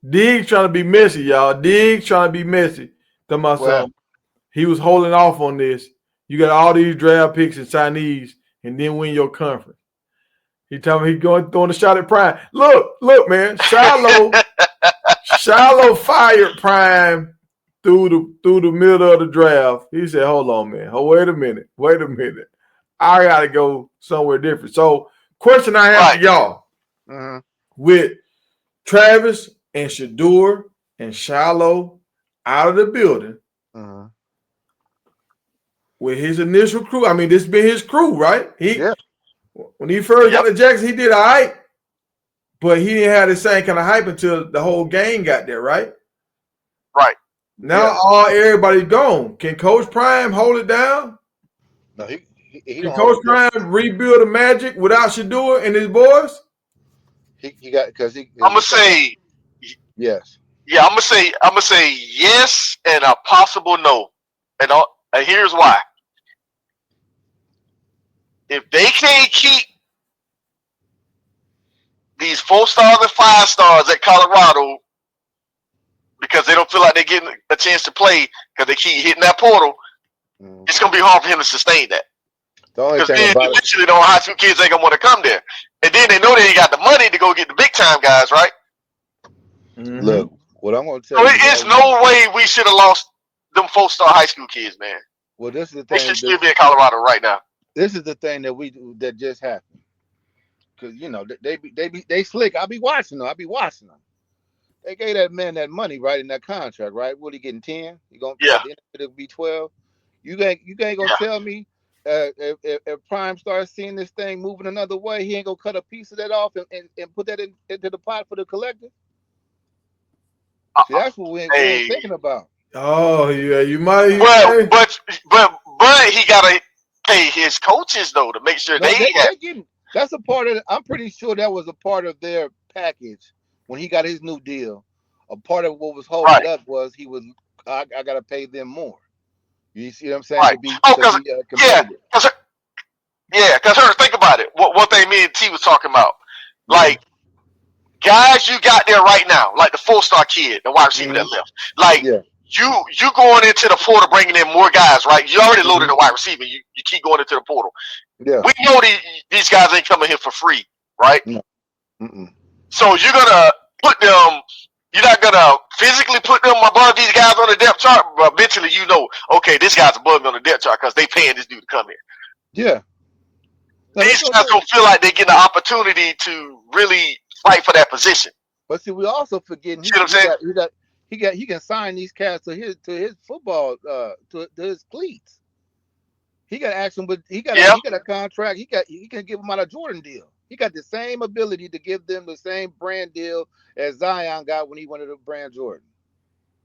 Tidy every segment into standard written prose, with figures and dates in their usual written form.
Dig trying to be messy, y'all. Dig trying to be messy. Tell myself he was holding off on this. You got all these draft picks and signees, and then win your conference. He told me he's going throwing a shot at Prime. Look, man. Shiloh fired Prime through the middle of the draft. He said, "Hold on, man. Wait a minute. I gotta go somewhere different." So, question I have to y'all: with Travis and Shedeur and Shiloh out of the building, with his initial crew. I mean, this has been his crew, right? When he first got to Jackson, he did all right, but he didn't have the same kind of hype until the whole gang got there, right? Right. Now everybody's gone. Can Coach Prime hold it down? No, he can Coach Prime rebuild the magic without Shedeur and his boys? He got because he. I'm gonna say yes. Yeah, I'm gonna say yes and a possible no, and here's why. If they can't keep these 4-stars and 5-stars at Colorado because they don't feel like they're getting a chance to play because they keep hitting that portal, it's going to be hard for him to sustain that. Because then eventually the high school kids ain't going to want to come there. And then they know they ain't got the money to go get the big time guys, right? Look, what I'm going to tell you. It's no way we should have lost them 4-star high school kids, man. Well, this is the thing. They should still be in Colorado right now. This is the thing that just happened, because they slick. I'll be watching them. They gave that man that money right in that contract, right? What he getting 10? He gonna it'll be 12. You ain't gonna tell me if Prime starts seeing this thing moving another way, he ain't gonna cut a piece of that off and put that into the pot for the collective. See, that's what we ain't thinking about. Oh yeah, you might. Well, but he gotta pay his coaches though to make sure they getting. That's a part of it. I'm pretty sure that was a part of their package when he got his new deal. A part of what was holding up was I got to pay them more. You see what I'm saying? Right. Because think about it. What they me and T was talking about, like guys you got there right now, like the 4-star kid, the wide receiver that left, like. You going into the portal bringing in more guys, right? You already loaded the wide receiver. You keep going into the portal. Yeah. We know these guys ain't coming here for free, right? No. So you're gonna put them. You're not gonna physically put them above these guys on the depth chart, but eventually okay, this guy's above me on the depth chart because they paying this dude to come here. Yeah. No, these guys don't feel like they get the opportunity to really fight for that position. But see, we also forgetting. You know what I'm saying? He can sign these cats to his football to his cleats. He got action, but he got a contract. He can give them out a Jordan deal. He got the same ability to give them the same brand deal as Zion got when he wanted a brand Jordan.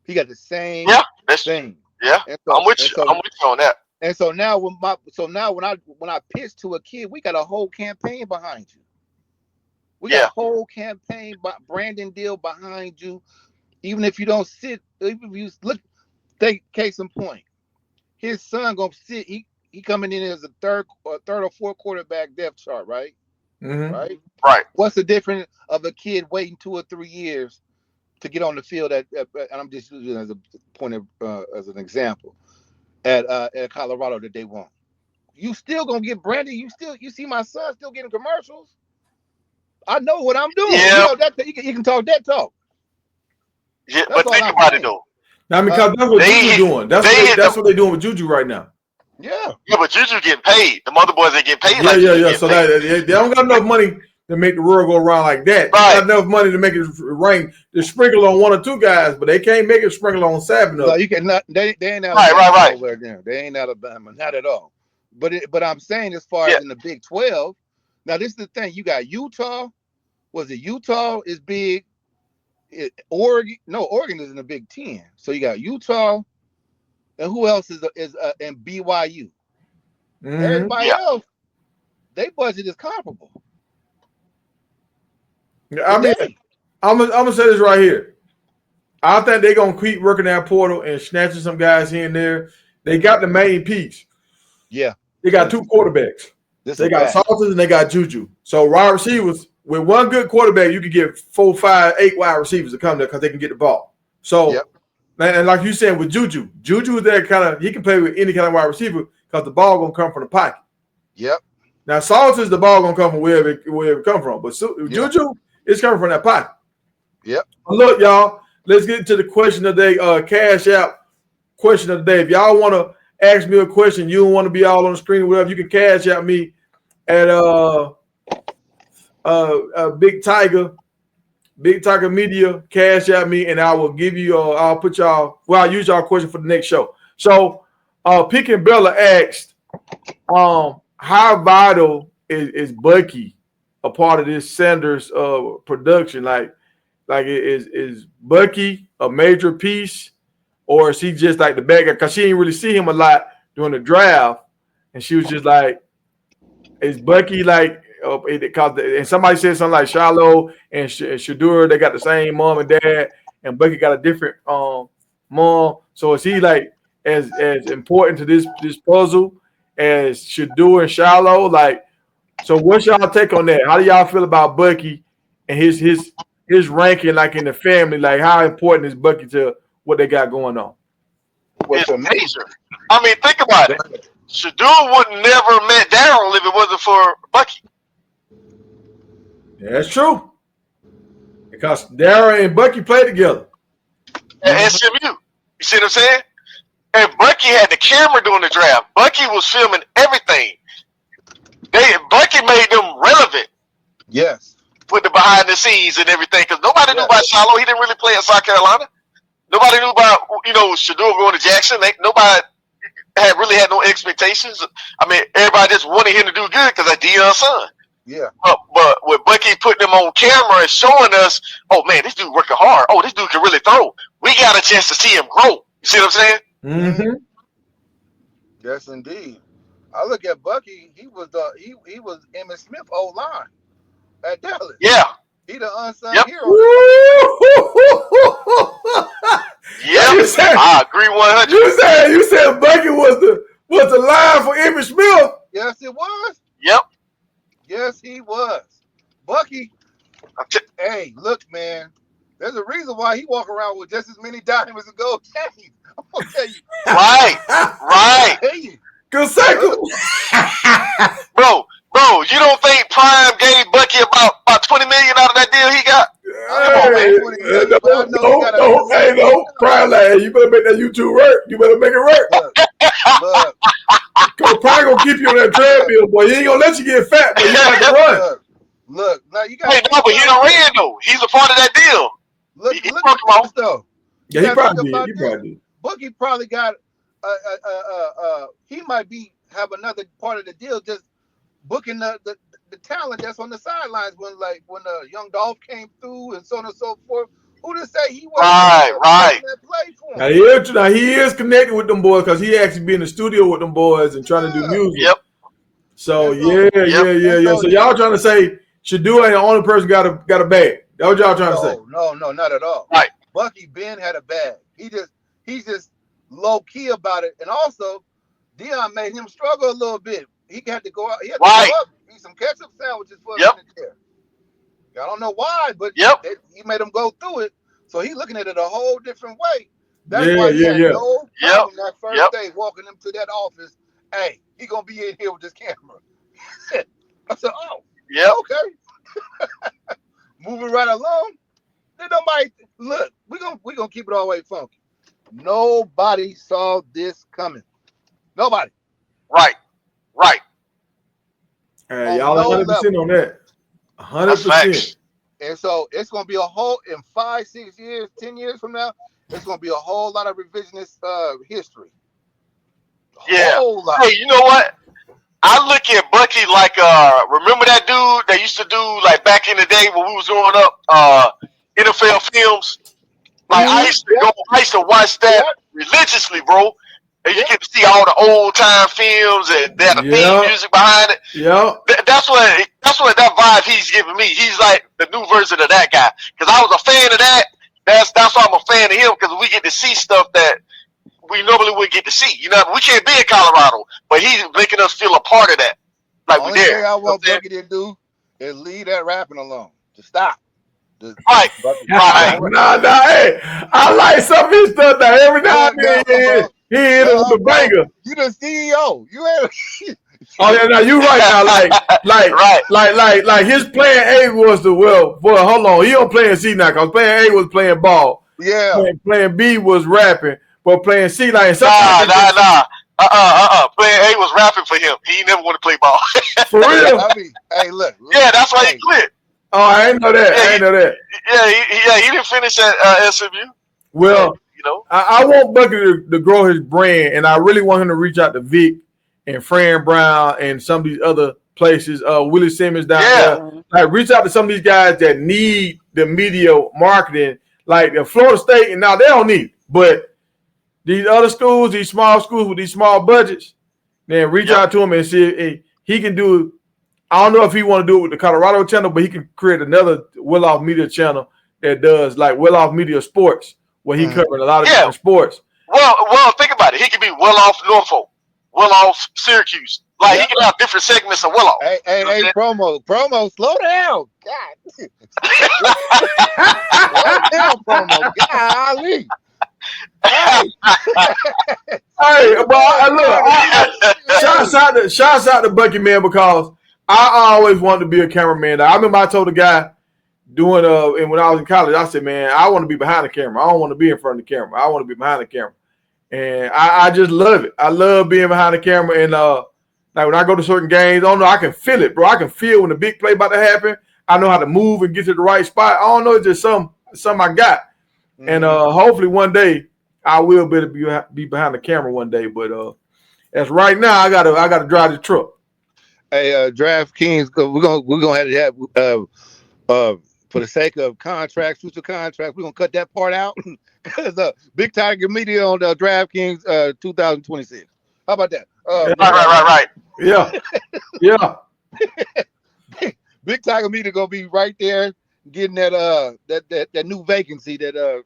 He got the same thing. Yeah, so, I'm with you on that. And so now when I pitch to a kid, we got a whole campaign behind you. We got a whole campaign branding deal behind you. Even if you don't sit, even if you look, take case in point, his son gonna sit. He coming in as a third or fourth quarterback depth chart, right? Right. What's the difference of a kid waiting 2 or 3 years to get on the field and I'm just using as a point of as an example at Colorado that they want. You still gonna get branded. You see my son still getting commercials. I know what I'm doing. Yeah. You can talk that talk. Yeah, but think about it though. Now, because that's what Juju doing. That's what they're doing with Juju right now. Yeah, but Juju getting paid. The mother boys ain't getting paid. Yeah. So they don't got enough money to make the world go around like that. Right. They got enough money to make it rain. They sprinkle on 1 or 2 guys, but they can't make it sprinkle on 7. No, you cannot. They ain't Alabama nowhere there. They ain't Alabama, not at all. But I'm saying as far as in the Big 12. Now this is the thing. You got Utah. Was it Utah is big? Oregon is in the Big 10. So you got Utah, and who else is in BYU? Everybody else, their budget is comparable. I mean, I'm gonna say this right here. I think they're gonna keep working that portal and snatching some guys here and there. They got the main piece. Yeah, they got 2 quarterbacks. They got Salters and they got Juju. So wide receivers, with one good quarterback, you can get 4, 5, 8 wide receivers to come there because they can get the ball. So, and like you said with Juju is that kind of, he can play with any kind of wide receiver because the ball gonna come from the pocket. Yep. Now, Sauce is the ball gonna come from wherever it come from, but Juju is coming from that pocket. Yep. Look, y'all, let's get to the question of the day. Cash out question of the day. If y'all want to ask me a question, you don't want to be all on the screen or whatever, you can cash out me at Big Tiger Media. Cash out me, and I will give you. I'll put y'all. Well, I'll use y'all question for the next show. So, Pick and Bella asked, how vital is Bucky a part of this Sanders production? Like is Bucky a major piece, or is he just like the bad guy? Because she didn't really see him a lot during the draft, and she was just like, is Bucky like? And somebody said something like Shiloh and Shedeur, they got the same mom and dad, and Bucky got a different mom. So is he like as important to this puzzle as Shedeur and Shiloh? Like, so what's y'all take on that? How do y'all feel about Bucky and his ranking, like in the family? Like, how important is Bucky to what they got going on? It's major. I mean, think about it. Shedeur would never met Daryl if it wasn't for Bucky. Yeah, that's true. Because Daryl and Bucky played together. At SMU. You see what I'm saying? And Bucky had the camera during the draft. Bucky was filming everything. Bucky made them relevant. Yes. With the behind the scenes and everything. Because nobody knew about Shiloh. He didn't really play at South Carolina. Nobody knew about, Shedeur going to Jackson. Nobody really had no expectations. I mean, everybody just wanted him to do good because that's Deion's son. Yeah. But with Bucky putting him on camera and showing us, oh man, this dude working hard. Oh, this dude can really throw. We got a chance to see him grow. You see what I'm saying? Mm-hmm. Yes, indeed. I look at Bucky. He was he was Emmitt Smith old line at Dallas. Yeah. He the unsung hero. Yeah, I agree 100. You said Bucky was the line for Emmitt Smith. Yes, it was. Yep. Yes, he was. Bucky. Hey, look, man. There's a reason why he walk around with just as many diamonds and gold chains. I'm gonna tell you. Right. Good cycle. Bro, you don't think Prime gave Bucky about $20 million out of that deal he got? No, Prime like, you better make that YouTube work. You better make it work. Look. Cause Prime gonna keep you on that treadmill, boy. He ain't gonna let you get fat, but you got to run. Look, now you got. Hey, no, but he done ran though. He's a part of that deal. Look at this though. Yeah, he probably did. Bucky probably got he might have another part of the deal, just booking the talent that's on the sidelines when young Dolph came through and so on and so forth. Who to say he wasn't right. that play for him? Now he is connected with them boys because he actually be in the studio with them boys and trying to do music. Yep. So yeah. So y'all trying to say Shedeur ain't the only person got a bag? That's what y'all trying to say? No, not at all. Right. Bucky Ben had a bag. He's just low key about it, and also Deion made him struggle a little bit. He had to go out. He had to go up, eat some ketchup sandwiches for a minute there. I don't know why, but he made him go through it. So he's looking at it a whole different way. That's why he had no problem that first day walking him to that office. Hey, he gonna be in here with this camera. I said, oh, okay. Moving right along. Then nobody look. We gonna keep it all the way funky. Nobody saw this coming. Nobody. Right. Hey, y'all 100% on that. 100%. And so it's gonna be a whole in 5, 6 years, 10 years from now. It's gonna be a whole lot of revisionist history. Hey, you know what? I look at Bucky like remember that dude that used to do like back in the day when we was growing up, NFL films. Like I used to watch that religiously, bro. And you get to see all the old time films and they had the theme music behind it. Yeah. That's what that vibe he's giving me. He's like the new version of that guy. Because I was a fan of that. That's why I'm a fan of him, because we get to see stuff that we normally wouldn't get to see. You know, we can't be in Colorado, but he's making us feel a part of that. Like we're there. Only thing I want Bucky to do is leave that rapping alone. To stop. Right. Nah, hey, I like some of his stuff now. Every now and then he hit it with the banger. You the CEO. You ain't. Oh yeah, now you right now. Like his plan A was the well. Hold on, he don't playing C now. Cause plan A was playing ball. Yeah. Plan B was rapping, but playing C like Nah. Plan A was rapping for him. He never want to play ball. For real. I mean, hey, look. Yeah, that's why he quit. Oh, I didn't know that. I didn't know that. Yeah, he didn't finish at SMU. Well, you know, I want Bucky to grow his brand, and I really want him to reach out to Vic and Fran Brown and some of these other places. Willie Simmons down there. Like, reach out to some of these guys that need the media marketing, like the Florida State, and now they don't need it. But these other schools, these small schools with these small budgets, then reach out to him and see if he can do. I don't know if he want to do it with the Colorado channel, but he can create another Well-Off Media channel that does like Well-Off Media Sports, where he covering a lot of different sports. Well, think about it. He could be Well-Off Norfolk, Well-Off Syracuse. Like he can have different segments of Well-Off. Hey, promo, slow down. God. Slow down, promo. Golly. Hey, but look, shouts out to Bucky, man, because I always wanted to be a cameraman. I remember I told a guy doing and when I was in college, I said, man, I want to be behind the camera. I don't want to be in front of the camera. I want to be behind the camera. And I just love it. I love being behind the camera. And like when I go to certain games, I don't know, I can feel it, bro. I can feel when the big play about to happen. I know how to move and get to the right spot. I don't know, it's just something I got. And hopefully one day I will be behind the camera one day. But as right now, I gotta drive the truck. Hey, DraftKings, we're gonna have to have for the sake of contracts, future contracts, we're gonna cut that part out because Big Tiger Media on the DraftKings 2026. How about that? Right. Yeah. Big Tiger Media gonna be right there getting that new vacancy that